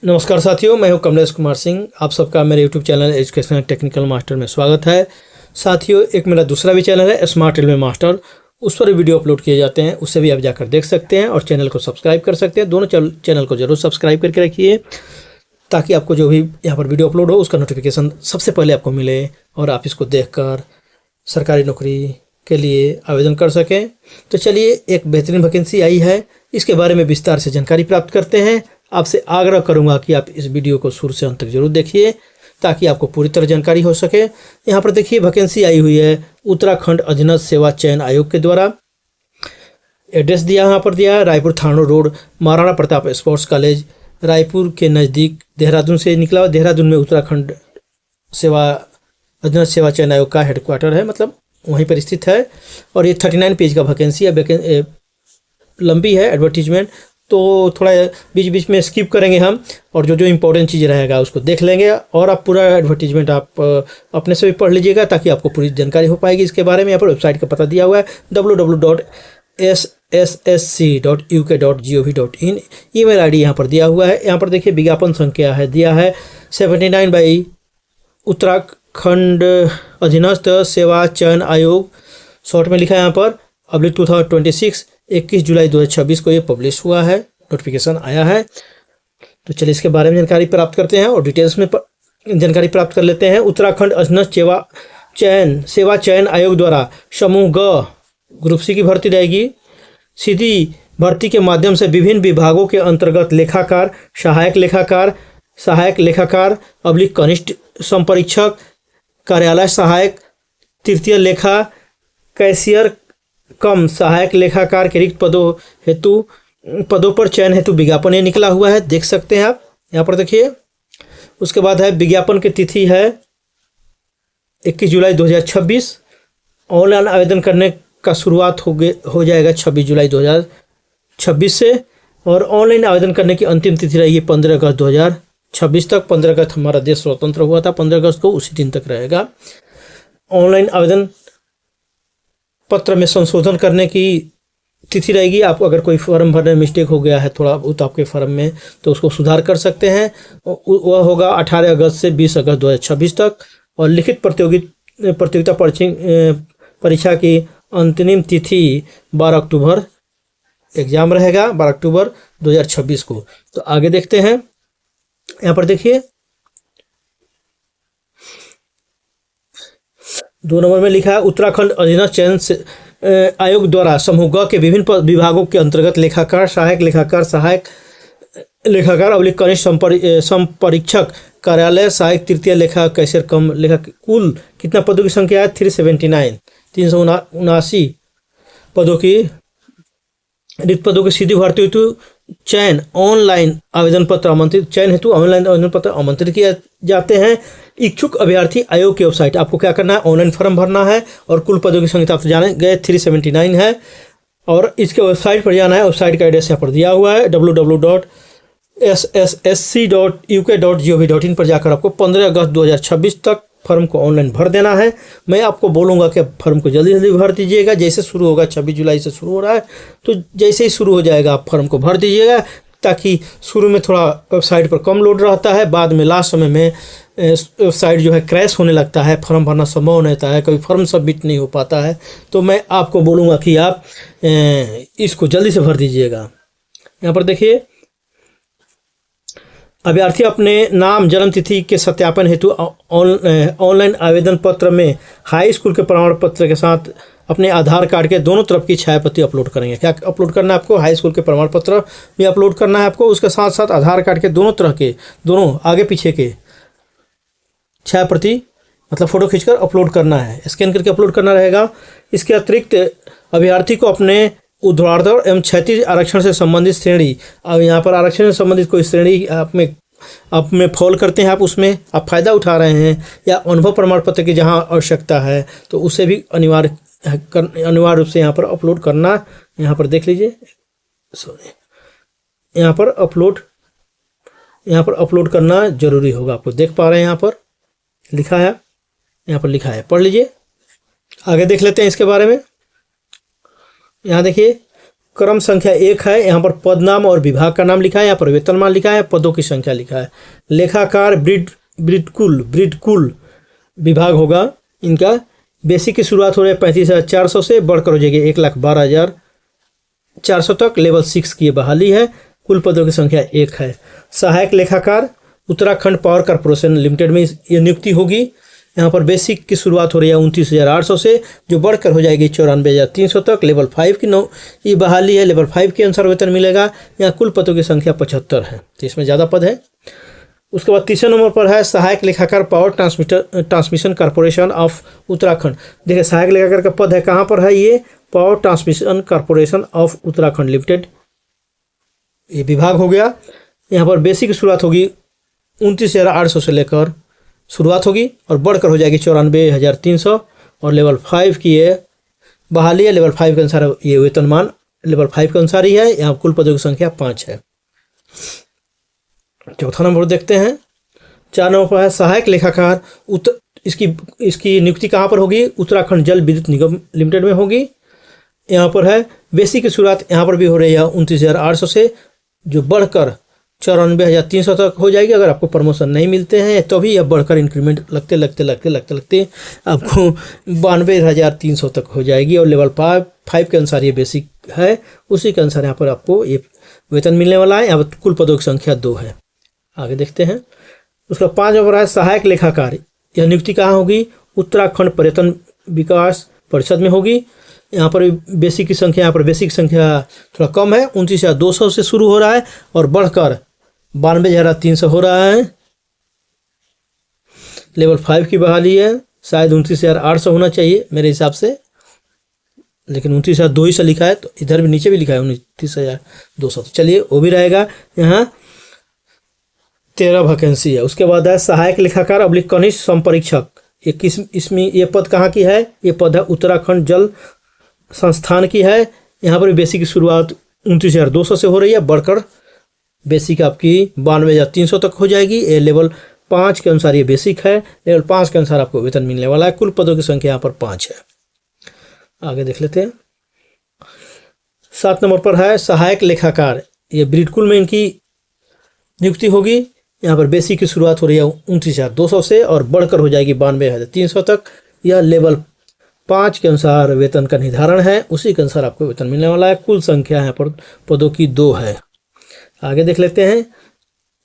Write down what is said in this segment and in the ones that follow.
नमस्कार साथियों, मैं हूं कमलेश कुमार सिंह। आप सबका मेरे YouTube channel educational technical master में स्वागत है। साथियों, एक मेरा दूसरा भी चैनल है स्मार्ट रेलवे मास्टर, उस पर वीडियो अपलोड किए जाते हैं, उससे भी आप जाकर देख सकते हैं और चैनल को सब्सक्राइब कर सकते हैं। दोनों चैनल को जरूर सब्सक्राइब करके रखिए ताकि आपको जो भी यहाँ पर वीडियो अपलोड हो उसका नोटिफिकेशन सबसे पहले आपको मिले और आप इसको देखकर सरकारी नौकरी के लिए आवेदन कर सकें। तो चलिए, एक बेहतरीन वैकेंसी आई है, इसके बारे में विस्तार से जानकारी प्राप्त करते हैं। आपसे आग्रह करूंगा कि आप इस वीडियो को शुरू से अंत तक जरूर देखिए ताकि आपको पूरी तरह जानकारी हो सके। यहाँ पर देखिए, वैकेंसी आई हुई है उत्तराखंड अधीनस्थ सेवा चयन आयोग के द्वारा। एड्रेस दिया यहाँ पर दिया है रायपुर थानो road, Maharana Pratap sports college, Raipur के नज़दीक, देहरादून से निकला हुआ। देहरादून में उत्तराखंड अधीनस्थ सेवा चयन आयोग का हेडक्वार्टर है, मतलब वहीं पर स्थित है। और ये 39 पेज का वैकेंसी है, लंबी है एडवर्टीजमेंट, तो थोड़ा बीच बीच में स्किप करेंगे हम और जो जो इम्पोर्टेंट चीज़ रहेगा उसको देख लेंगे। और आप पूरा एडवर्टीजमेंट आप अपने से भी पढ़ लीजिएगा ताकि आपको पूरी जानकारी हो पाएगी इसके बारे में। यहाँ पर वेबसाइट का पता दिया हुआ है www.ssc.uk.gov.in। ईमेल आईडी यहाँ पर दिया हुआ है। यहाँ पर देखिए, विज्ञापन संख्या है दिया है 79 बाई उत्तराखंड अधीनस्थ सेवा चयन आयोग, शॉर्ट में लिखा है यहाँ पर अब्लिक 2026, 21 जुलाई 2026 को ये पब्लिश हुआ है, नोटिफिकेशन आया है। तो चलिए इसके बारे में जानकारी प्राप्त करते हैं और डिटेल्स में जानकारी प्राप्त कर लेते हैं। उत्तराखंड अधीनस्थ सेवा चयन आयोग द्वारा समूह ग ग्रुप सी की भर्ती रहेगी। सीधी भर्ती के माध्यम से विभिन्न विभागों के अंतर्गत लेखाकार, सहायक लेखाकार अब्लिक कनिष्ठ संपरीक्षक, कार्यालय सहायक, तृतीय लेखा, कैशियर कम सहायक लेखाकार के रिक्त पदों पर चयन हेतु विज्ञापन ये निकला हुआ है, देख सकते हैं आप यहाँ पर देखिए। उसके बाद है विज्ञापन की तिथि है 21 जुलाई 2026। ऑनलाइन आवेदन करने का शुरुआत हो जाएगा 26 जुलाई 2026 से, और ऑनलाइन आवेदन करने की अंतिम तिथि रहेगी 15 अगस्त 2026 तक। 15 अगस्त हमारा देश स्वतंत्र हुआ था, 15 अगस्त को उसी दिन तक रहेगा। ऑनलाइन आवेदन पत्र में संशोधन करने की तिथि रहेगी। आप अगर कोई फॉर्म भरने में मिस्टेक हो गया है थोड़ा बहुत आपके फॉर्म में, तो उसको सुधार कर सकते हैं। वह होगा 18 अगस्त से 20 अगस्त 2026 तक। और लिखित प्रतियोगिता परीक्षा की अंतिम तिथि 12 अक्टूबर, एग्जाम रहेगा 12 अक्टूबर 2026 को। तो आगे देखते हैं। यहाँ पर देखिए 2 नंबर में लिखा है उत्तराखंड अधीनस्थ चयन आयोग द्वारा समूह ग के विभिन्न विभागों के अंतर्गत लेखाकार, सहायक लेखाकार अब्लिक कनिष्ठ संपरीक्षक, कार्यालय सहायक, तृतीय लेखा, कैशियर कम लेखा, कुल कितना पदों की संख्या है 379 पदों की रिक्त पदों की सीधी भर्ती हेतु चयन ऑनलाइन आवेदन पत्र आमंत्रित किए जाते हैं। इच्छुक अभ्यर्थी आयोग की वेबसाइट, आपको क्या करना है, ऑनलाइन फॉर्म भरना है और कुल पदों की संख्या आप तो जाने गए 379 है, और इसके वेबसाइट पर जाना है। वेबसाइट का एड्रेस यहाँ पर दिया हुआ है www.ssc.uk.gov.in पर जाकर आपको 15 अगस्त 2026 तक फॉर्म को ऑनलाइन भर देना है। मैं आपको बोलूँगा कि फॉर्म को जल्दी जल्दी भर दीजिएगा। जैसे शुरू होगा, 26 जुलाई से शुरू हो रहा है, तो जैसे ही शुरू हो जाएगा आप फॉर्म को भर दीजिएगा, ताकि शुरू में थोड़ा वेबसाइट पर कम लोड रहता है, बाद में लास्ट समय में वेबसाइट जो है क्रैश होने लगता है, फॉर्म भरना संभव नहीं होता है, कभी फॉर्म सबमिट नहीं हो पाता है। तो मैं आपको बोलूँगा कि आप इसको जल्दी से भर दीजिएगा। यहाँ पर देखिए, अभ्यर्थी अपने नाम, जन्म तिथि के सत्यापन हेतु ऑनलाइन आवेदन पत्र में हाई स्कूल के प्रमाण पत्र के साथ अपने आधार कार्ड के दोनों तरफ की छायाप्रति अपलोड करेंगे। क्या अपलोड करना है आपको, हाई स्कूल के प्रमाण पत्र भी अपलोड करना है आपको, उसके साथ साथ आधार कार्ड के दोनों आगे पीछे के छायाप्रति, मतलब फ़ोटो खींचकर अपलोड करना है, स्कैन करके अपलोड करना रहेगा। इसके अतिरिक्त अभ्यर्थी को अपने ऊर्ध्वाधर एवं क्षैतिज आरक्षण से संबंधित श्रेणी, अब यहाँ पर आरक्षण से संबंधित कोई श्रेणी आप में फॉल करते हैं, आप उसमें आप फ़ायदा उठा रहे हैं, या अनुभव प्रमाण पत्र की जहाँ आवश्यकता है तो उसे भी अनिवार्य रूप से यहाँ पर अपलोड करना। यहाँ पर देख लीजिए, यहाँ पर अपलोड करना जरूरी होगा। आपको देख पा रहे हैं, यहाँ पर लिखा है, पढ़ लीजिए। आगे देख लेते हैं इसके बारे में। यहाँ देखिए, क्रम संख्या 1 है। यहाँ पर पद नाम और विभाग का नाम लिखा है, यहाँ पर वेतनमान लिखा है, पदों की संख्या लिखा है। लेखाकार ब्रीडकुल विभाग होगा इनका। बेसिक की शुरुआत हो रही है 35,400 से, बढ़कर हो जाएगी 1,12,400 तक। लेवल 6 की बहाली है। कुल पदों की संख्या 1 है। सहायक लेखाकार उत्तराखंड पावर कॉर्पोरेशन लिमिटेड में ये नियुक्ति होगी। यहाँ पर बेसिक की शुरुआत हो रही है 29,800 से, जो बढ़कर हो जाएगी 94,300 तक। लेवल 5 की ये बहाली है। लेवल 5 के अनुसार वेतन मिलेगा। यहाँ कुल पदों की संख्या 75 है, तो इसमें ज़्यादा पद है। उसके बाद तीसरे नंबर पर है सहायक लेखाकार power transmission corporation of Uttarakhand. देखिए सहायक लेखाकार का पद है, कहाँ पर है ये? Power transmission corporation of Uttarakhand limited, ये विभाग हो गया। यहाँ पर बेसिक की शुरुआत होगी 29,800 से लेकर शुरुआत होगी और बढ़कर हो जाएगी 94,300। और लेवल 5 की ये बहाली है। लेवल 5 के अनुसार ये वेतनमान लेवल 5 के अनुसार ही है। यहाँ कुल पदों की संख्या 5 है। चौथा नंबर देखते हैं। 4 नंबर पर है सहायक लेखाकार इसकी नियुक्ति कहाँ पर होगी? उत्तराखंड जल विद्युत निगम लिमिटेड में होगी। यहाँ पर है बेसिक की शुरुआत यहाँ पर भी हो रही है 29,800 से, जो बढ़कर 94,300 तक हो जाएगी। अगर आपको प्रमोशन नहीं मिलते हैं तो भी यह बढ़कर इंक्रीमेंट लगते आपको 92,300 तक हो जाएगी। और लेवल 5 के अनुसार ये बेसिक है, उसी के अनुसार यहाँ पर आपको ये वेतन मिलने वाला है। यहाँ पर कुल पदों की संख्या 2 है। आगे देखते हैं। उसका 5 नंबर है सहायक लेखाकार। यह नियुक्ति कहाँ होगी? उत्तराखंड पर्यटन विकास परिषद में होगी। यहाँ पर बेसिक की संख्या थोड़ा कम है, 29,200 से शुरू हो रहा है और बढ़कर 92,300 हो रहा है। लेवल 5 की बहाली है। शायद 29,800 होना चाहिए मेरे हिसाब से, लेकिन 29,200 से लिखा है, तो इधर भी नीचे भी लिखा है 29,200, तो चलिए वो भी रहेगा। यहाँ 13 वैकेंसी है। उसके बाद है सहायक लेखाकार / कनिष्ठ संपरीक्षक। इसमें ये पद कहाँ की है? ये पद है उत्तराखंड जल संस्थान की है। यहाँ पर बेसिक की शुरुआत 29,200 से हो रही है, बढ़कर बेसिक आपकी 92,300 तक हो जाएगी। ये लेवल 5 के अनुसार ये बेसिक है। लेवल 5 के अनुसार आपको वेतन मिलने वाला है। कुल पदों की संख्या यहाँ पर 5 है। आगे देख लेते हैं। 7 नंबर पर है सहायक लेखाकार। ये ब्रीडकुल में इनकी नियुक्ति होगी। यहाँ पर बेसिक की शुरुआत हो रही है 29,200 से और बढ़कर हो जाएगी 92,300 तक। यह लेवल 5 के अनुसार वेतन का निर्धारण है, उसी के अनुसार आपको वेतन मिलने वाला है। कुल संख्या यहाँ पर पदों की 2 है। आगे देख लेते हैं।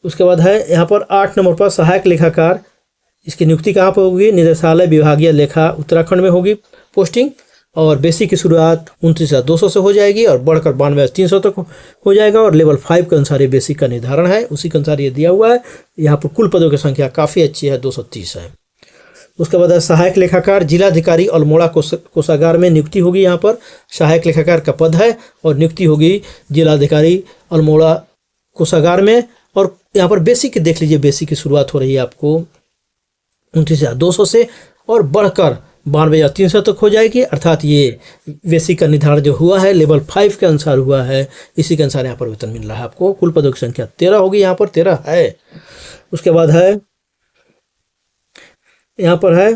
उसके बाद है यहाँ पर 8 नंबर पर सहायक लेखाकार। इसकी नियुक्ति कहाँ पर होगी? निदेशालय विभागीय लेखा उत्तराखंड में होगी पोस्टिंग। और बेसिक की शुरुआत 29,200 से हो जाएगी और बढ़कर 92,300 तक हो जाएगा। और लेवल 5 के अनुसार ये बेसिक का निर्धारण है, उसी के अनुसार ये दिया हुआ है। यहाँ पर कुल पदों की संख्या काफ़ी अच्छी है, 230 है। उसके बाद सहायक लेखाकार जिलाधिकारी अल्मोड़ा कोषागार में नियुक्ति होगी। यहाँ पर सहायक लेखाकार का पद है और नियुक्ति होगी जिलाधिकारी अल्मोड़ा कोषागार में। और यहाँ पर बेसिक देख लीजिए, बेसिक की शुरुआत हो रही है आपको 29,200 से और बढ़कर 92,300 तक हो जाएगी। अर्थात ये बेसिक का निर्धारण जो हुआ है लेवल 5 के अनुसार हुआ है, इसी के अनुसार यहाँ पर वेतन मिल रहा है आपको। कुल पदों की संख्या 13 होगी, यहाँ पर 13 है। उसके बाद है यहाँ पर है,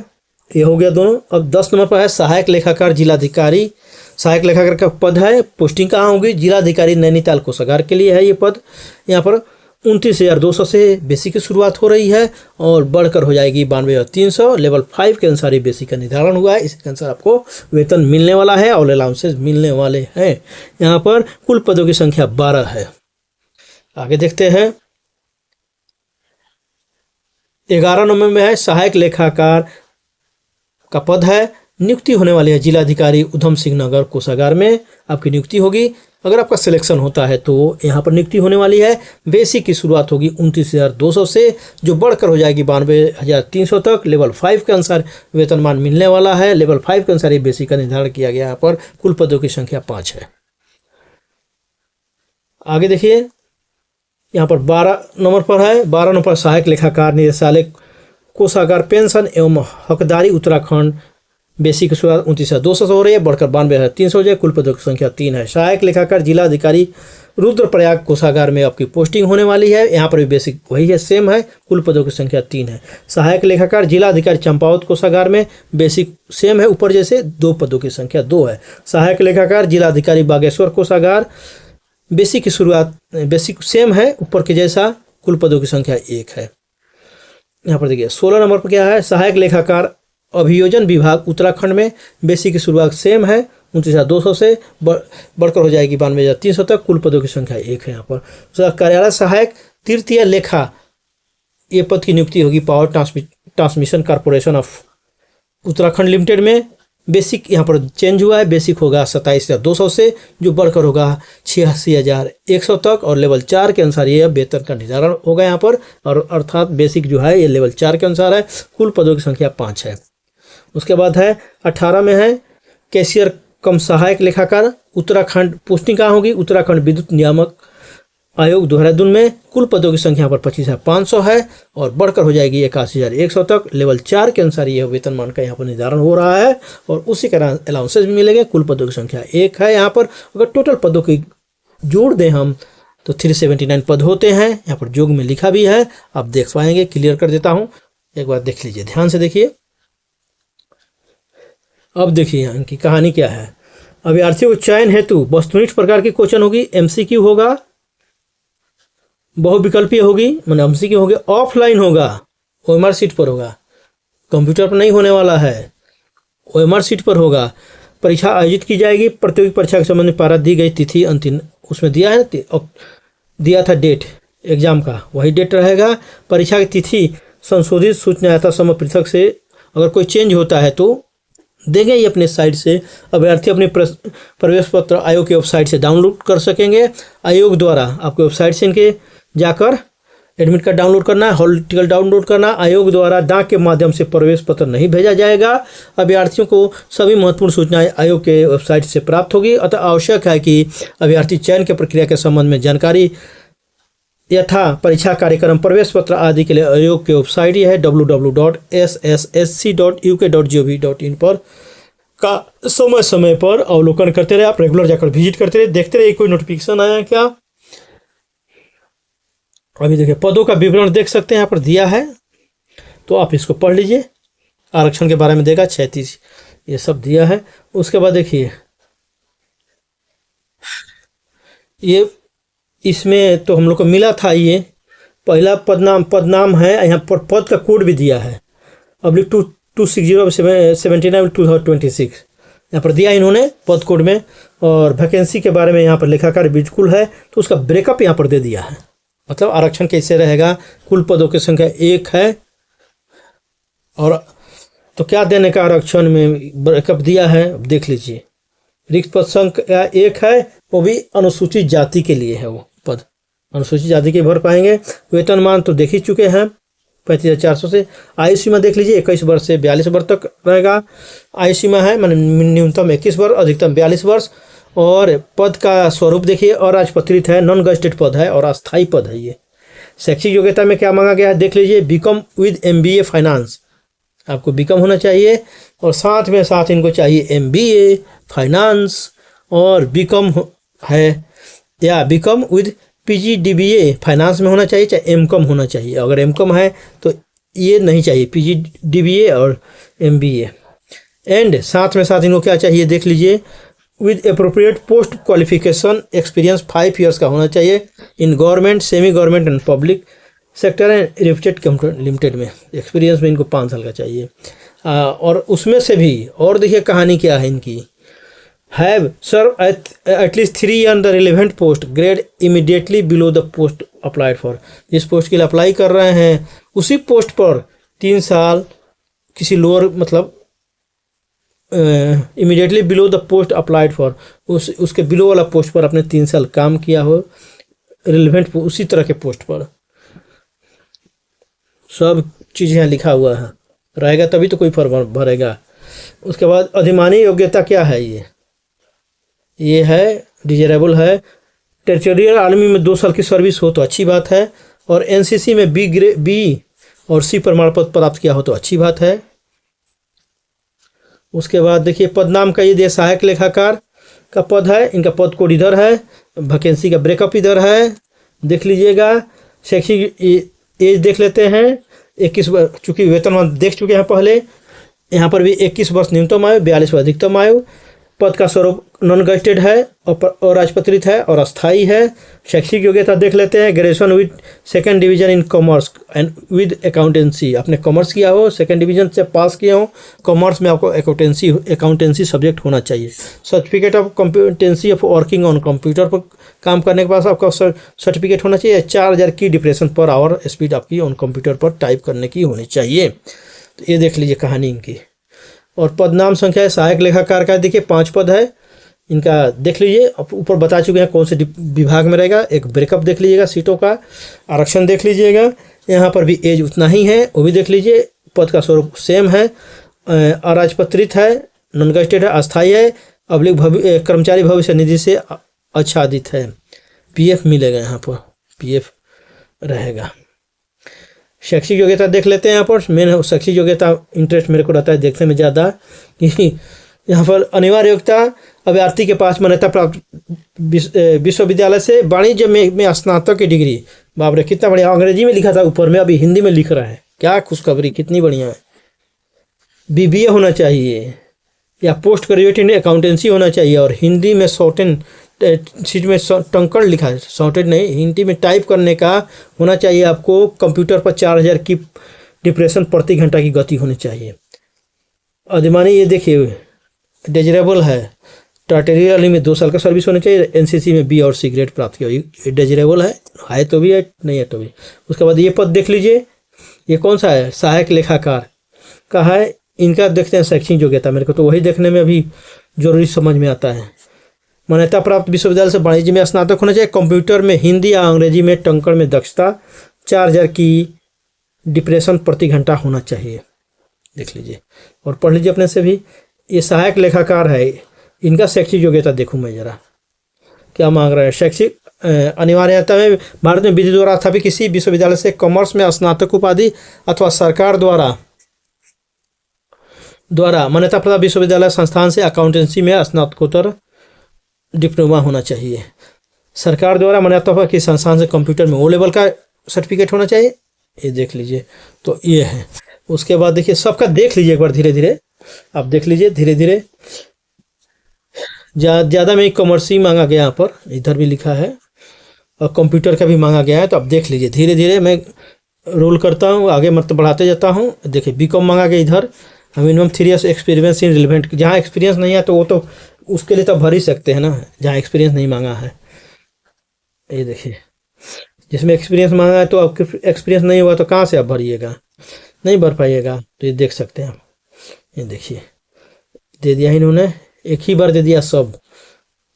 ये हो गया दोनों। अब 10 नंबर पर है सहायक लेखाकार जिलाधिकारी। सहायक लेखाकार का पद है, पोस्टिंग कहाँ होगी? जिलाधिकारी नैनीताल कोषागार के लिए है ये पद। यहाँ पर 29,200 से बेसिक की शुरुआत हो रही है और बढ़कर हो जाएगी 92,300। लेवल 5 के अनुसार ये बेसिक का निर्धारण हुआ है, इसके अनुसार आपको वेतन मिलने वाला है और अलाउंसेस मिलने वाले हैं। यहाँ पर कुल पदों की संख्या 12 है। आगे देखते हैं। 11 नंबर में है सहायक लेखाकार का पद है, नियुक्ति होने वाली है जिलाधिकारी उधम सिंह नगर कोषागार में आपकी नियुक्ति होगी। अगर आपका सिलेक्शन होता है तो यहाँ पर नियुक्ति होने वाली है। बेसिक की शुरुआत होगी 29,200 से, जो बढ़कर हो जाएगी 92,300 तक। लेवल 5 के अनुसार वेतनमान मिलने वाला है। लेवल 5 के अनुसार ये बेसिक का निर्धारण किया गया। यहाँ पर कुल पदों की संख्या 5 है। आगे देखिए, यहाँ पर 12 नंबर पर है। 12 नंबर पर सहायक लेखाकार निदेशालय कोषागार पेंशन एवं हकदारी उत्तराखंड। बेसिक की शुरुआत 29,200 से हो रही है, बढ़कर 92,300 हो जाए। कुल पदों की संख्या 3 है। सहायक लेखाकार जिलाधिकारी रुद्रप्रयाग कोषागार में आपकी पोस्टिंग होने वाली है। यहाँ पर भी बेसिक वही है, सेम है। कुल पदों की संख्या 3 है। सहायक लेखाकार जिला अधिकारी चंपावत कोषागार में बेसिक सेम है, ऊपर जैसे 2 पदों की संख्या 2 है। सहायक लेखाकार जिला अधिकारी बागेश्वर कोषागार बेसिक की शुरुआत बेसिक सेम है, ऊपर के जैसा। कुल पदों की संख्या 1 है। यहाँ पर देखिए 16 नंबर पर क्या है, सहायक लेखाकार अभियोजन विभाग उत्तराखंड में बेसिक की शुरुआत सेम है, 29,200 से बढ़कर हो जाएगी 92,300 तक। कुल पदों की संख्या 1 है। यहाँ पर कार्यालय सहायक तृतीय लेखा, ये पद की नियुक्ति होगी power transmission corporation of Uttarakhand limited में। बेसिक यहाँ पर चेंज हुआ है, बेसिक होगा 27,200 से, जो बढ़कर होगा 86,100 तक। और लेवल 4 के अनुसार ये वेतन का निर्धारण होगा यहाँ पर, और अर्थात बेसिक जो है ये लेवल 4 के अनुसार है। कुल पदों की संख्या 5 है। उसके बाद है 18 में है कैशियर कम सहायक लेखाकार उत्तराखंड, पोस्टिंग कहाँ होगी, उत्तराखंड विद्युत नियामक आयोग देहरादून में। कुल पदों की संख्या पर 25,500 है और बढ़कर हो जाएगी 81,100 तक। लेवल 4 के अनुसार यह वेतनमान का यहाँ पर निर्धारण हो रहा है और उसी का अलाउंसेस भी मिलेंगे। कुल पदों की संख्या 1 है। यहाँ पर अगर टोटल पदों की जोड़ दें हम तो 379 पद होते हैं। यहाँ पर जोग में लिखा भी है, आप देख पाएंगे। क्लियर कर देता हूँ, एक बार देख लीजिए, ध्यान से देखिए। अब देखिए इनकी कहानी क्या है। अभ्यर्थियों को चयन हेतु वस्तुनिष्ठ प्रकार की क्वेश्चन होगी, MCQ होगा, बहुविकल्पीय होगी, मैंने MCQ होगी, ऑफलाइन होगा, OMR सीट पर होगा, कंप्यूटर पर नहीं होने वाला है, OMR सीट पर होगा। परीक्षा आयोजित की जाएगी। प्रतियोगी परीक्षा के संबंध में पारा दी गई तिथि अंतिम उसमें दिया है, दिया था डेट एग्जाम का, वही डेट रहेगा। परीक्षा की तिथि संशोधित सूचना आता समय पृथक से अगर कोई चेंज होता है तो देंगे ही अपने साइट से। अभ्यर्थी अपने प्रवेश पत्र आयोग की वेबसाइट से डाउनलोड कर सकेंगे। आयोग द्वारा आपको वेबसाइट से इनके जाकर एडमिट कार्ड डाउनलोड करना है, हॉल टिकट डाउनलोड करना। आयोग द्वारा डाक के माध्यम से प्रवेश पत्र नहीं भेजा जाएगा। अभ्यर्थियों को सभी महत्वपूर्ण सूचनाएं आयोग के वेबसाइट से प्राप्त होगी। अतः आवश्यक है कि अभ्यर्थी चयन की प्रक्रिया के संबंध में जानकारी यथा परीक्षा कार्यक्रम, प्रवेश पत्र आदि के लिए आयोग की वेबसाइट है www.sssc.uk.gov.in पर का समय समय पर अवलोकन करते रहे। आप रेगुलर जाकर विजिट करते रहे, देखते रहे कोई नोटिफिकेशन आया क्या। अभी देखिए पदों का विवरण देख सकते हैं, यहाँ पर दिया है, तो आप इसको पढ़ लीजिए। आरक्षण के बारे में देगा 36, ये सब दिया है। उसके बाद देखिए ये इसमें तो हम लोग को मिला था, ये पहला पदनाम है, यहाँ पर पद का कोड भी दिया है /260/79/2026 यहाँ पर दिया इन्होंने पद कोड में। और वैकेंसी के बारे में यहाँ पर लेखाकार बिल्कुल है, तो उसका ब्रेकअप यहाँ पर दे दिया है, मतलब आरक्षण कैसे रहेगा। कुल पदों की संख्या 1 है। और तो क्या देने का आरक्षण में ब्रेकअप दिया है, देख लीजिए। रिक्त पद संख्या 1 है, वो भी अनुसूचित जाति के लिए है, वो पद अनुसूचित जाति के भर पाएंगे। वेतनमान तो देख ही चुके हैं 35,400 से। आयु सीमा देख लीजिए, 21 वर्ष से 42 वर्ष तक रहेगा आयु सीमा है, माने न्यूनतम 21 वर्ष, अधिकतम 42 वर्ष। और पद का स्वरूप देखिए, अराजपत्रित है, नॉन गजेटेड पद है और अस्थायी पद है। ये शैक्षिक योग्यता में क्या मांगा गया है देख लीजिए, BCom विद MBA फाइनेंस, आपको BCom होना चाहिए और साथ में साथ इनको चाहिए MBA फाइनेंस और BCom है या BCom विद PGDBA फाइनेंस में होना चाहिए, चाहे MCom होना चाहिए। अगर MCom है तो ये नहीं चाहिए, PGDBA और MBA। एंड साथ में साथ इनको क्या चाहिए देख लीजिए, with appropriate post qualification experience 5 years का होना चाहिए in government, semi government and public sector and reputed company limited में। एक्सपीरियंस में इनको 5 साल का चाहिए। और उसमें से भी और देखिए कहानी क्या है इनकी, have serve at least 3 year the relevant post grade immediately below the post applied for. जिस पोस्ट के लिए अप्लाई कर रहे हैं उसी पोस्ट पर 3 साल किसी लोअर, मतलब immediately below the post applied for, उसके बिलो वाला पोस्ट पर आपने 3 साल काम किया हो, रिलेवेंट उसी तरह के पोस्ट पर। सब चीज़ यहाँ लिखा हुआ है, रहेगा तभी तो कोई फॉर्म भरेगा। उसके बाद अधिमानी योग्यता क्या है, ये है डिजरेबल है। टेरिटोरियल आर्मी में 2 साल की सर्विस हो तो अच्छी बात है, और NCC में B और C प्रमाण पत्र प्राप्त किया हो तो अच्छी बात है। उसके बाद देखिए पदनाम का ये दिया, सहायक लेखाकार का पद है, इनका पद कोड इधर है, वैकेंसी का ब्रेकअप इधर है, देख लीजिएगा। शैक्षिक एज देख लेते हैं, 21 वर्ष, चूँकि वेतनमान देख चुके हैं पहले। यहाँ पर भी 21 वर्ष न्यूनतम आयु, 42 वर्ष अधिकतम आयु। पद का स्वरूप नॉन गजेटेड है और राजपत्रित है और अस्थाई है। शैक्षिक योग्यता देख लेते हैं, graduation with second division in commerce and with accountancy. आपने कॉमर्स किया हो, सेकंड डिवीजन से पास किया हो, कॉमर्स में आपको अकाउंटेंसी सब्जेक्ट होना चाहिए। Certificate of competency of working on computer पर काम करने के बाद आपका सर्टिफिकेट होना चाहिए। 4000 की डिप्रेशन पर आवर स्पीड आपकी ऑन कंप्यूटर पर टाइप करने की होनी चाहिए। तो ये देख लीजिए कहानी इनकी। और पद नाम संख्या है, सहायक लेखाकार का देखिए 5 पद है इनका, देख लीजिए। ऊपर बता चुके हैं कौन से विभाग में रहेगा। एक ब्रेकअप देख लीजिएगा सीटों का, आरक्षण देख लीजिएगा। यहाँ पर भी एज उतना ही है, वो भी देख लीजिए। पद का स्वरूप सेम है, अराजपत्रित है, नॉन गजेटेड है, अस्थायी है, अब्लिक कर्मचारी भविष्य निधि से आच्छादित है। पीएफ मिलेगा, यहाँ पर पीएफ रहेगा। शैक्षिक योग्यता देख लेते हैं। यहाँ पर मेन शैक्षिक योग्यता इंटरेस्ट मेरे को रहता है देखने में ज़्यादा, कि यहाँ पर अनिवार्य योग्यता अभ्यर्थी के पास मान्यता प्राप्त विश्वविद्यालय से वाणिज्य में स्नातक की डिग्री। बाप रे कितना बढ़िया, अंग्रेजी में लिखा था ऊपर में, अभी हिंदी में लिख रहा है। क्या खुशखबरी, कितनी बढ़िया है। बीबीए होना चाहिए या पोस्ट ग्रेजुएट इन अकाउंटेंसी होना चाहिए, और हिंदी में शॉर्टेन सीट में टंकण लिखा है, शॉर्टेड नहीं, हिंदी में टाइप करने का होना चाहिए आपको। कंप्यूटर पर 4000 की डिप्रेशन प्रति घंटा की गति होनी चाहिए। अधिमानी ये देखिए डिजरेबल है, टाटेरियल में 2 साल का सर्विस होना चाहिए। एनसीसी में बी और सी ग्रेड प्राप्त किया, ये डिजरेबल है तो भी है, नहीं है तो भी। उसके बाद ये पद देख लीजिए, ये कौन सा है, सहायक लेखाकार का है। इनका देखते हैं शैक्षिक योग्यता, मेरे को तो वही देखने में अभी जरूरी समझ में आता है। मान्यता प्राप्त विश्वविद्यालय से वाणिज्य में स्नातक होना चाहिए। कंप्यूटर में हिंदी या अंग्रेजी में टंकण में दक्षता, 4000 की डिप्रेशन प्रति घंटा होना चाहिए। देख लीजिए और पढ़ लीजिए अपने से भी। ये सहायक लेखाकार है, इनका शैक्षिक योग्यता देखूँ मैं ज़रा क्या मांग रहा है। शैक्षिक अनिवार्यता में भारत में विधि द्वारा अथवा किसी विश्वविद्यालय से कॉमर्स में स्नातक उपाधि अथवा सरकार द्वारा मान्यता प्राप्त विश्वविद्यालय संस्थान से अकाउंटेंसी में स्नातकोत्तर डिप्लोमा होना चाहिए। सरकार द्वारा मान्यता प्राप्त किसी संस्थान से कंप्यूटर में ओ लेवल का सर्टिफिकेट होना चाहिए। ये देख लीजिए, तो ये है। उसके बाद देखिए सबका देख लीजिए एक बार धीरे धीरे, आप देख लीजिए धीरे धीरे। ज़्यादा में कॉमर्स ही मांगा गया, यहाँ पर इधर भी लिखा है, और कंप्यूटर का भी मांगा गया है। तो आप देख लीजिए धीरे धीरे, मैं रोल करता हूँ आगे, मतलब बढ़ाते जाता हूँ। देखिए बीकॉम मांगा गया इधर, minimum 3 years experience in relevant. जहाँ एक्सपीरियंस नहीं है तो वो तो उसके लिए तो भर ही सकते हैं ना, जहाँ एक्सपीरियंस नहीं मांगा है। ये देखिए जिसमें एक्सपीरियंस मांगा है, तो आपके एक्सपीरियंस नहीं हुआ तो कहाँ से आप भरिएगा, नहीं भर पाइएगा। तो ये देख सकते हैं आप, ये देखिए दे दिया इन्होंने, एक ही बार दे दिया सब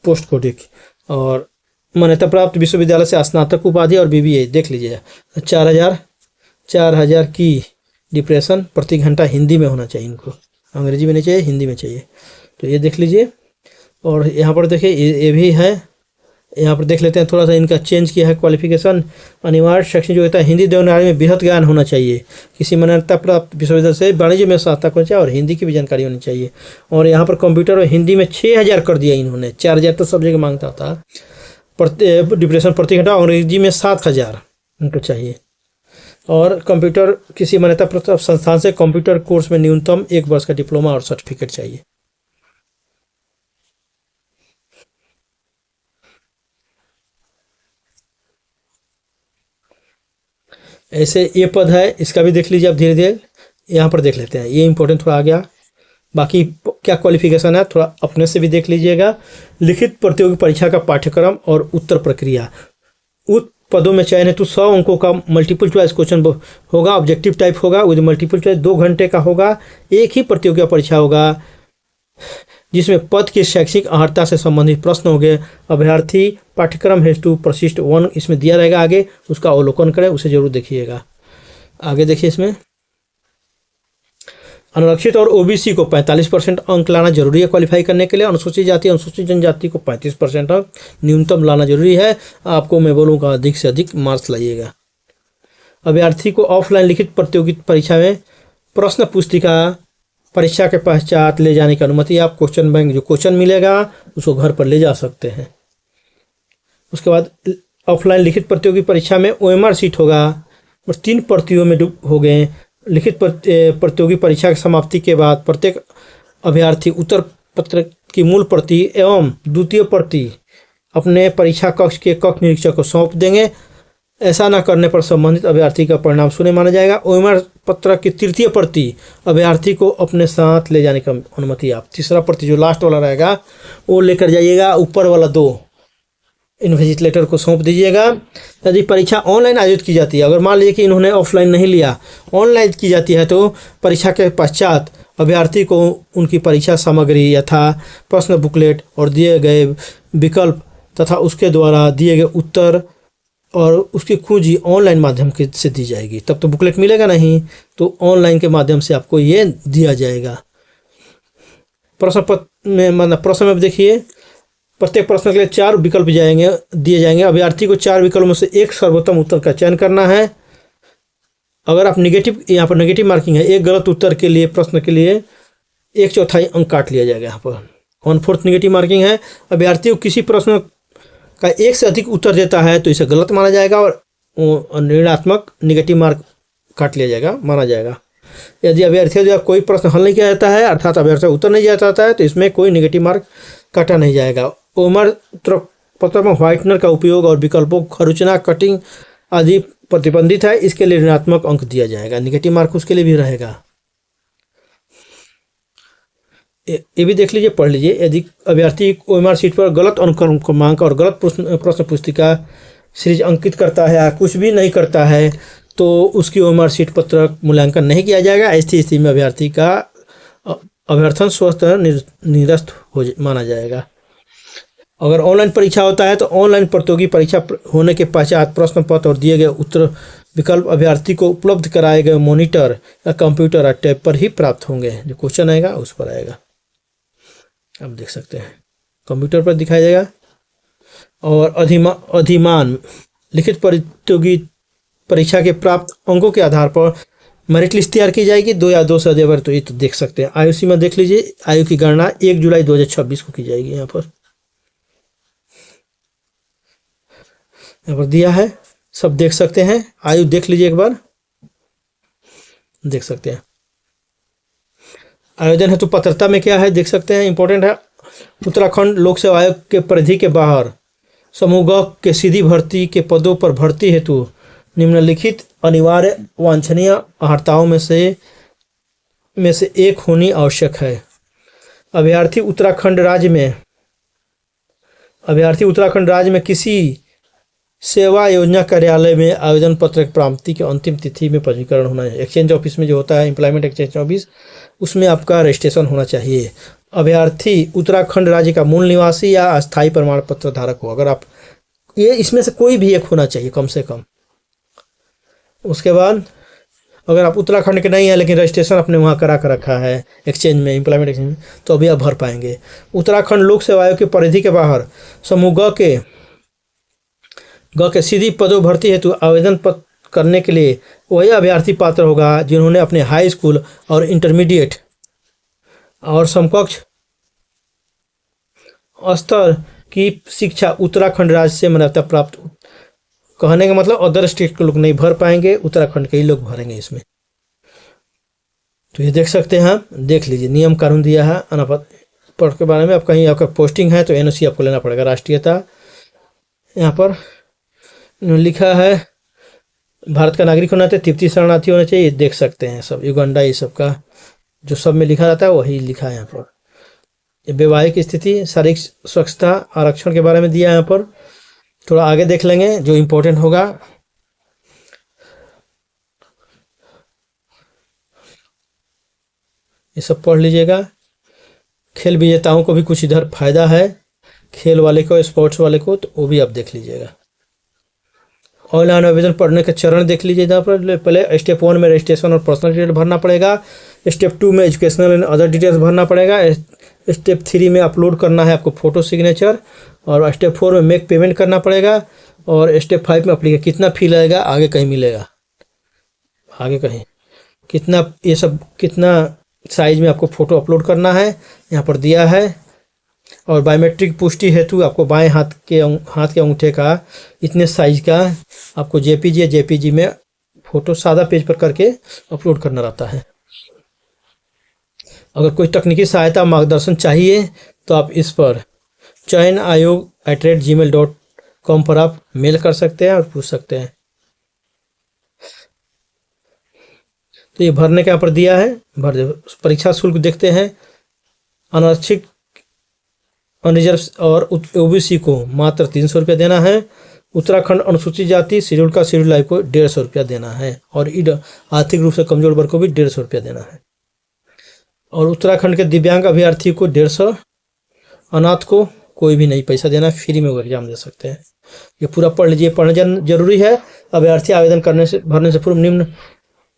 पोस्ट कोटिक। और मान्यता प्राप्त विश्वविद्यालय से स्नातक उपाधि और बीबीए देख लीजिए। 4000 की डिप्रेशन प्रति घंटा हिंदी में होना चाहिए, इनको अंग्रेजी में नहीं चाहिए, हिंदी में चाहिए। तो ये देख लीजिए। और यहाँ पर देखिए ये भी है, यहाँ पर देख लेते हैं थोड़ा सा इनका चेंज किया है क्वालिफिकेशन। अनिवार्य शैक्षणिक योग्यता हिंदी देवनागरी में बृहत ज्ञान होना चाहिए। किसी मान्यता प्राप्त विश्वविद्यालय से वाणिज्य में स्नातक होना चाहिए और हिंदी की भी जानकारी होनी चाहिए। और यहाँ पर कंप्यूटर और हिंदी में 6000 कर दिया इन्होंने, 4000 तो सब जगह मांगता था डिप्रेशन प्रति घंटा। अंग्रेजी में 7000 उनको चाहिए। और कंप्यूटर किसी मान्यता प्राप्त संस्थान से कंप्यूटर कोर्स में न्यूनतम 1 वर्ष का डिप्लोमा और सर्टिफिकेट चाहिए। ऐसे ये पद है, इसका भी देख लीजिए आप धीरे धीरे। यहाँ पर देख लेते हैं, ये इंपॉर्टेंट थोड़ा आ गया। बाकी क्या क्वालिफिकेशन है थोड़ा अपने से भी देख लीजिएगा। लिखित प्रतियोगी परीक्षा का पाठ्यक्रम और उत्तर प्रक्रिया। उत पदों में चयन हेतु 100 अंकों का मल्टीपल चॉइस क्वेश्चन होगा, ऑब्जेक्टिव टाइप होगा विद मल्टीपल चॉइस, 2 घंटे का होगा। एक ही प्रतियोगिता परीक्षा होगा जिसमें पद की शैक्षिक अर्हता से संबंधित प्रश्न होंगे। अभ्यर्थी पाठ्यक्रम हेतु प्रशिष्ट 1 इसमें दिया रहेगा, आगे उसका अवलोकन करें, उसे जरूर देखिएगा। आगे देखिए इसमें अनुरक्षित और ओबीसी को 45% अंक लाना जरूरी है क्वालिफाई करने के लिए। अनुसूचित जाति अनुसूचित जनजाति को 35% अंक न्यूनतम लाना जरूरी है। आपको मैं बोलूँगा अधिक से अधिक मार्क्स लाइएगा। अभ्यर्थी को ऑफलाइन लिखित प्रतियोगिता परीक्षा में प्रश्न पुस्तिका परीक्षा के पश्चात ले जाने की अनुमति। आप क्वेश्चन बैंक जो क्वेश्चन मिलेगा उसको घर पर ले जा सकते हैं। उसके बाद ऑफलाइन लिखित प्रतियोगी परीक्षा में OMR सीट होगा और 3 प्रतियों में हो गए। लिखित प्रतियोगी परीक्षा की समाप्ति के बाद प्रत्येक अभ्यर्थी उत्तर पत्र की मूल प्रति एवं द्वितीय प्रति अपने परीक्षा कक्ष के कक्ष निरीक्षक को सौंप देंगे। ऐसा न करने पर संबंधित अभ्यर्थी का परिणाम शून्य माना जाएगा। OMR पत्र की तृतीय प्रति अभ्यर्थी को अपने साथ ले जाने की अनुमति। आप तीसरा प्रति जो लास्ट वाला रहेगा वो लेकर जाइएगा, ऊपर वाला 2 इन्विजिलेटर को सौंप दीजिएगा। यदि परीक्षा ऑनलाइन आयोजित की जाती है, अगर मान लीजिए कि इन्होंने ऑफलाइन नहीं लिया, ऑनलाइन की जाती है, तो परीक्षा के पश्चात अभ्यर्थी को उनकी परीक्षा सामग्री यथा प्रश्न बुकलेट और दिए गए विकल्प तथा उसके द्वारा दिए गए उत्तर और उसकी कुंजी ऑनलाइन माध्यम से दी जाएगी। तब तो बुकलेट मिलेगा नहीं, तो ऑनलाइन के माध्यम से आपको ये दिया जाएगा। प्रश्न पत्र में मतलब प्रश्न में देखिए, प्रत्येक प्रश्न के लिए 4 विकल्प दिए जाएंगे। अभ्यर्थी को 4 विकल्पों में से एक सर्वोत्तम उत्तर का चयन करना है। अगर आप नेगेटिव, यहाँ पर नेगेटिव मार्किंग है, एक गलत उत्तर के लिए प्रश्न के लिए 1/4 अंक काट लिया जाएगा। यहाँ पर 1/4 नेगेटिव मार्किंग है। अभ्यर्थी को किसी प्रश्न का 1 से अधिक उत्तर देता है तो इसे गलत माना जाएगा और ऋणात्मक नेगेटिव मार्क काट लिया जाएगा, माना जाएगा। यदि अभ्यर्थी द्वारा कोई प्रश्न हल नहीं किया जाता है, अर्थात अभ्यर्थी उत्तर नहीं दिया जाता है, तो इसमें कोई नेगेटिव मार्क काटा नहीं जाएगा। OMR पत्र में व्हाइटनर का उपयोग और विकल्पों खरोंचना, कटिंग आदि प्रतिबंधित है, इसके लिए ऋणात्मक अंक दिया जाएगा। नेगेटिव मार्क उसके लिए भी रहेगा। ये भी देख लीजिए, पढ़ लीजिए। यदि अभ्यर्थी OMR सीट पर गलत क्रमांक और गलत प्रश्न पुस्तिका सीरीज अंकित करता है या कुछ भी नहीं करता है तो उसकी OMR सीट पत्र मूल्यांकन नहीं किया जाएगा। ऐसी स्थिति में अभ्यर्थी का अभ्यर्थन स्वतः निरस्त माना जाएगा। अगर ऑनलाइन परीक्षा होता है तो ऑनलाइन प्रतियोगी परीक्षा होने के पश्चात प्रश्न पत्र और दिए गए उत्तर विकल्प अभ्यर्थी को उपलब्ध कराए गए मॉनिटर या कंप्यूटर या टैब पर ही प्राप्त होंगे। जो क्वेश्चन आएगा उस पर आएगा, आप देख सकते हैं, कंप्यूटर पर दिखाया जाएगा। और अधिमान लिखित प्रतियोगी परीक्षा के प्राप्त अंकों के आधार पर मेरिट लिस्ट तैयार की जाएगी। 2 या 2 से अधिक, तो ये तो देख सकते हैं। आयु सीमा देख लीजिए, आयु की गणना 1 जुलाई 2026 को की जाएगी। यहाँ पर दिया है, सब देख सकते हैं। आयु देख लीजिए एक बार, देख सकते हैं। आवेदन हेतु पात्रता में क्या है देख सकते हैं, इंपॉर्टेंट है। उत्तराखंड लोक सेवा आयोग के परिधि के बाहर समूह ग के सीधी भर्ती के पदों पर भर्ती हेतु निम्नलिखित अनिवार्य वांछनीय अर्हताओं में से एक होनी आवश्यक है। अभ्यर्थी उत्तराखंड राज्य में किसी सेवा योजना कार्यालय में आवेदन पत्र की प्राप्ति की अंतिम तिथि में पंजीकरण होना है। एक्सचेंज ऑफिस में जो होता है एम्प्लॉयमेंट एक्सचेंज ऑफिस, उसमें आपका रजिस्ट्रेशन होना चाहिए। अभ्यर्थी उत्तराखंड राज्य का मूल निवासी या अस्थायी प्रमाण पत्र धारक हो। अगर आप ये इसमें से कोई भी एक होना चाहिए कम से कम। उसके बाद अगर आप उत्तराखंड के नहीं हैं लेकिन रजिस्ट्रेशन अपने वहाँ करा कर रखा है एक्सचेंज में, एम्प्लॉयमेंट एक्सचेंज में, तो अभी आप भर पाएंगे। उत्तराखंड लोक सेवा आयोग की परिधि के बाहर समूह ग के सीधी पदों भर्ती हेतु आवेदन करने के लिए वही अभ्यर्थी पात्र होगा जिन्होंने अपने हाई स्कूल और इंटरमीडिएट और समकक्ष स्तर की शिक्षा उत्तराखंड राज्य से मान्यता प्राप्त। कहने का मतलब अदर स्टेट के लोग नहीं भर पाएंगे, उत्तराखंड के ही लोग भरेंगे इसमें। तो ये देख सकते हैं, देख लीजिए नियम कानून दिया है अनापत पद के बारे में। अब कहीं आपका पोस्टिंग है तो NOC आपको लेना पड़ेगा, राष्ट्रीयता। यहाँ पर लिखा है भारत का नागरिक होना चाहिए, तिब्बती शरणार्थी होना चाहिए, ये देख सकते हैं सब, युगांडा, ये सब का जो सब में लिखा रहता है वही लिखा है यहाँ पर। वैवाहिक स्थिति, शारीरिक स्वच्छता, आरक्षण के बारे में दिया है यहाँ पर। थोड़ा आगे देख लेंगे जो इम्पोर्टेंट होगा। ये सब पढ़ लीजिएगा। खेल विजेताओं को भी कुछ इधर फायदा है, खेल वाले को, स्पोर्ट्स वाले को, तो वो भी आप देख लीजिएगा। ऑनलाइन आवेदन पढ़ने का चरण देख लीजिए। यहाँ पर पहले स्टेप 1 में रजिस्ट्रेशन और पर्सनल डिटेल भरना पड़ेगा। स्टेप 2 में एजुकेशनल एंड अदर डिटेल्स भरना पड़ेगा। स्टेप 3 में अपलोड करना है आपको फोटो सिग्नेचर। और स्टेप 4 में मेक पेमेंट करना पड़ेगा। और स्टेप 5 में अप्लीकेशन कितना फी लगेगा आगे कहीं मिलेगा, आगे कहीं कितना, ये सब कितना साइज में आपको फ़ोटो अपलोड करना है, यहाँ पर दिया है। और बायोमेट्रिक पुष्टि हेतु आपको बाएं हाथ के अंगूठे का इतने साइज का आपको जेपीजी या जेपीजी में फ़ोटो सादा पेज पर करके अपलोड करना रहता है। अगर कोई तकनीकी सहायता मार्गदर्शन चाहिए तो आप इस पर chayanayog@gmail.com पर आप मेल कर सकते हैं और पूछ सकते हैं। तो ये भरने का यहाँ पर दिया है, भर दे। परीक्षा शुल्क देखते हैं। अनारक्षित, अनरिजर्व और ओबीसी को मात्र 300 रुपया देना है। उत्तराखंड अनुसूचित जाति शेड्यूल का शेड्यूल लाइफ को 150 रुपया देना है। और आर्थिक रूप से कमजोर वर्ग को भी 150 रुपया देना है। और उत्तराखंड के दिव्यांग अभ्यर्थी को 150, अनाथ को कोई भी नहीं पैसा देना, फ्री में वो एग्जाम दे सकते हैं। ये पूरा पढ़ लीजिए, पढ़ना जरूरी है। अभ्यर्थी आवेदन भरने से पूर्व निम्न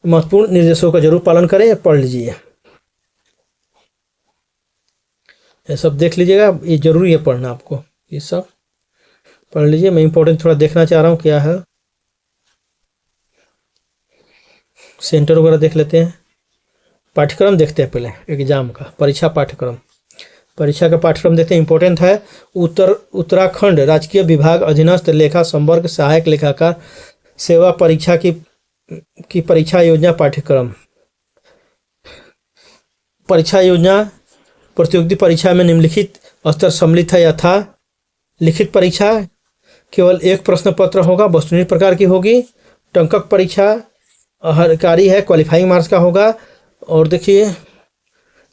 महत्वपूर्ण निर्देशों का जरूर पालन करें, पढ़ लीजिए। ये सब देख लीजिएगा, ये जरूरी है पढ़ना आपको, ये सब पढ़ लीजिए। मैं इंपॉर्टेंट थोड़ा देखना चाह रहा हूँ क्या है। सेंटर वगैरह देख लेते हैं। पाठ्यक्रम देखते हैं पहले, एग्जाम का परीक्षा पाठ्यक्रम। परीक्षा का पाठ्यक्रम देखते हैं, इंपॉर्टेंट है। उत्तराखंड राजकीय विभाग अधीनस्थ लेखा संवर्ग सहायक लेखाकार सेवा परीक्षा की परीक्षा योजना पाठ्यक्रम। परीक्षा योजना प्रतियोगिता परीक्षा में निम्नलिखित स्तर सम्मिलित है यथा: लिखित परीक्षा केवल एक प्रश्न पत्र होगा, वस्तुनिष्ठ प्रकार की होगी। टंकक परीक्षा हरकारी है, क्वालिफाइंग मार्क्स का होगा। और देखिए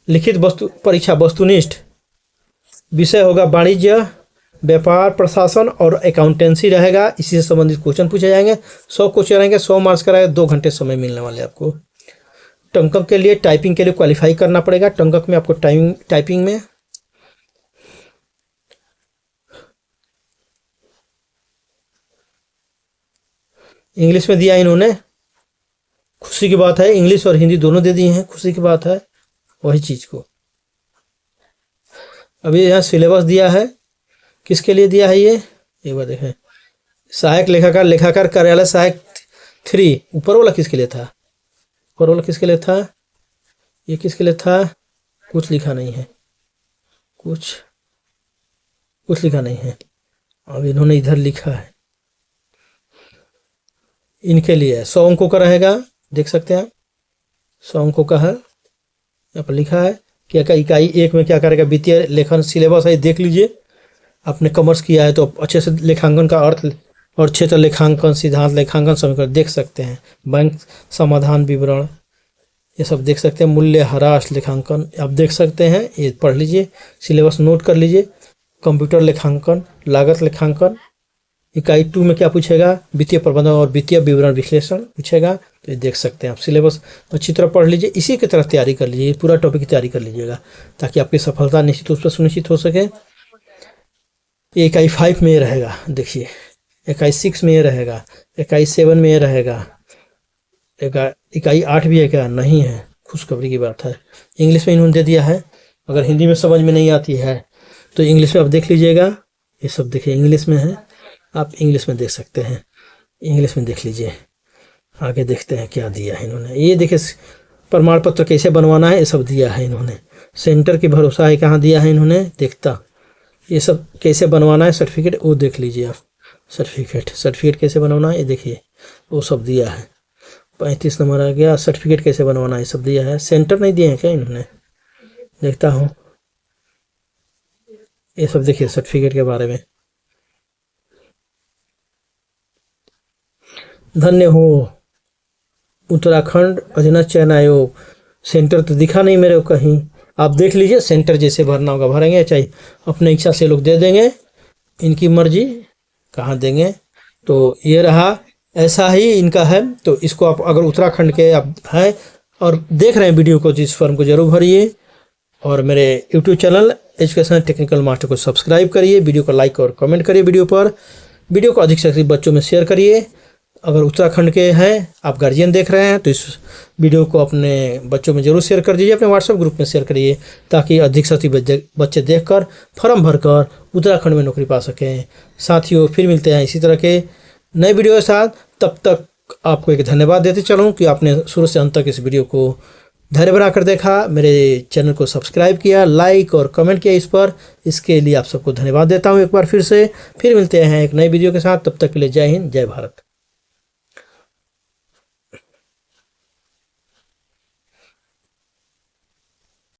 लिखित परीक्षा वस्तुनिष्ठ, विषय होगा वाणिज्य, व्यापार, प्रशासन और अकाउंटेंसी रहेगा। इसी से संबंधित क्वेश्चन पूछे जाएंगे। 100 क्वेश्चन रहेंगे, 100 मार्क्स का रहेगा, 2 घंटे समय मिलने वाले आपको। टंकक के लिए टाइपिंग के लिए क्वालिफाई करना पड़ेगा। टंकक में आपको टाइपिंग में इंग्लिश में दिया इन्होंने, खुशी की बात है। इंग्लिश और हिंदी दोनों दे दिए हैं, खुशी की बात है वही चीज को। अभी यहाँ सिलेबस दिया है, किसके लिए दिया है ये एक बार देखें। सहायक लेखाकार कार्यालय सहायक 3, ऊपर वाला किसके लिए था? ऊपर वाला किसके लिए था? ये किसके लिए था? कुछ लिखा नहीं है, कुछ लिखा नहीं है। अब इन्होंने इधर लिखा है, इनके लिए 100 अंकों का रहेगा, देख सकते हैं आप। 100 अंकों का है, यहाँ पर लिखा है क्या क्या इकाई 1 में क्या करेगा। वित्तीय लेखन सिलेबस है, देख लीजिए। आपने कॉमर्स किया है तो अच्छे से लेखांकन का अर्थ और क्षेत्र लेखांकन, सिद्धांत लेखांकन समीकरण देख सकते हैं। बैंक समाधान विवरण ये सब देख सकते हैं। मूल्य ह्रास लेखांकन आप देख सकते हैं, ये पढ़ लीजिए, सिलेबस नोट कर लीजिए। कंप्यूटर लेखांकन, लागत लेखांकन, इकाई 2 में क्या पूछेगा, वित्तीय प्रबंधन और वित्तीय विवरण विश्लेषण पूछेगा, तो ये देख सकते हैं आप। सिलेबस अच्छी तरह पढ़ लीजिए, इसी की तरह तैयारी कर लीजिए, पूरा टॉपिक की तैयारी कर लीजिएगा ताकि आपकी सफलता निश्चित रूप से सुनिश्चित हो सके। इकाई 5 में ये रहेगा, देखिए इकाई 6 में ये रहेगा, इकाई 7 में ये रहेगा, इकाई 8 भी है क्या? नहीं है, खुशखबरी की बात है। इंग्लिश में इन्होंने दे दिया है, अगर हिंदी में समझ में नहीं आती है तो इंग्लिश में आप देख लीजिएगा। ये सब देखिए इंग्लिश में है, आप इंग्लिश में देख सकते हैं, इंग्लिश में देख लीजिए। आगे देखते हैं क्या दिया है इन्होंने। ये देखिए प्रमाण पत्र कैसे बनवाना है, ये सब दिया है इन्होंने। सेंटर की भरोसा है कहाँ दिया है इन्होंने, देखता ये सब कैसे बनवाना है। सर्टिफिकेट वो देख लीजिए आप, सर्टिफिकेट कैसे बनवाना है ये देखिए, वो सब दिया है। 35 नंबर आ गया, सर्टिफिकेट कैसे बनवाना है ये सब दिया है। सेंटर नहीं दिए हैं क्या इन्होंने, देखता हूँ। ये सब देखिए सर्टिफिकेट के बारे में। धन्य हो उत्तराखंड अधीनस्थ चयन आयोग। सेंटर तो दिखा नहीं मेरे को कहीं, आप देख लीजिए। सेंटर जैसे भरना होगा भरेंगे, चाहे अपने इच्छा से लोग दे देंगे, इनकी मर्जी कहाँ देंगे। तो ये रहा, ऐसा ही इनका है। तो इसको आप अगर उत्तराखंड के आप हैं और देख रहे हैं वीडियो को, तो इस फॉर्म को जरूर भरिए। और मेरे YouTube channel education technical master को सब्सक्राइब करिए, वीडियो को लाइक और कमेंट करिए। वीडियो को अधिक से अधिक बच्चों में शेयर करिए। अगर उत्तराखंड के हैं, आप गार्जियन देख रहे हैं, तो इस वीडियो को अपने बच्चों में जरूर शेयर कर दीजिए, अपने व्हाट्सएप ग्रुप में शेयर करिए, ताकि अधिक से अधिक बच्चे देखकर फॉर्म भरकर उत्तराखंड में नौकरी पा सकें। साथियों, फिर मिलते हैं इसी तरह के नए वीडियो के साथ। तब तक आपको एक धन्यवाद देते चलूँ कि आपने शुरू से अंत तक इस वीडियो को धैर्य बनाकर देखा, मेरे चैनल को सब्सक्राइब किया, लाइक और कमेंट किया इस पर। इसके लिए आप सबको धन्यवाद देता हूँ एक बार फिर से। फिर मिलते हैं एक नई वीडियो के साथ, तब तक के लिए जय हिंद, जय भारत।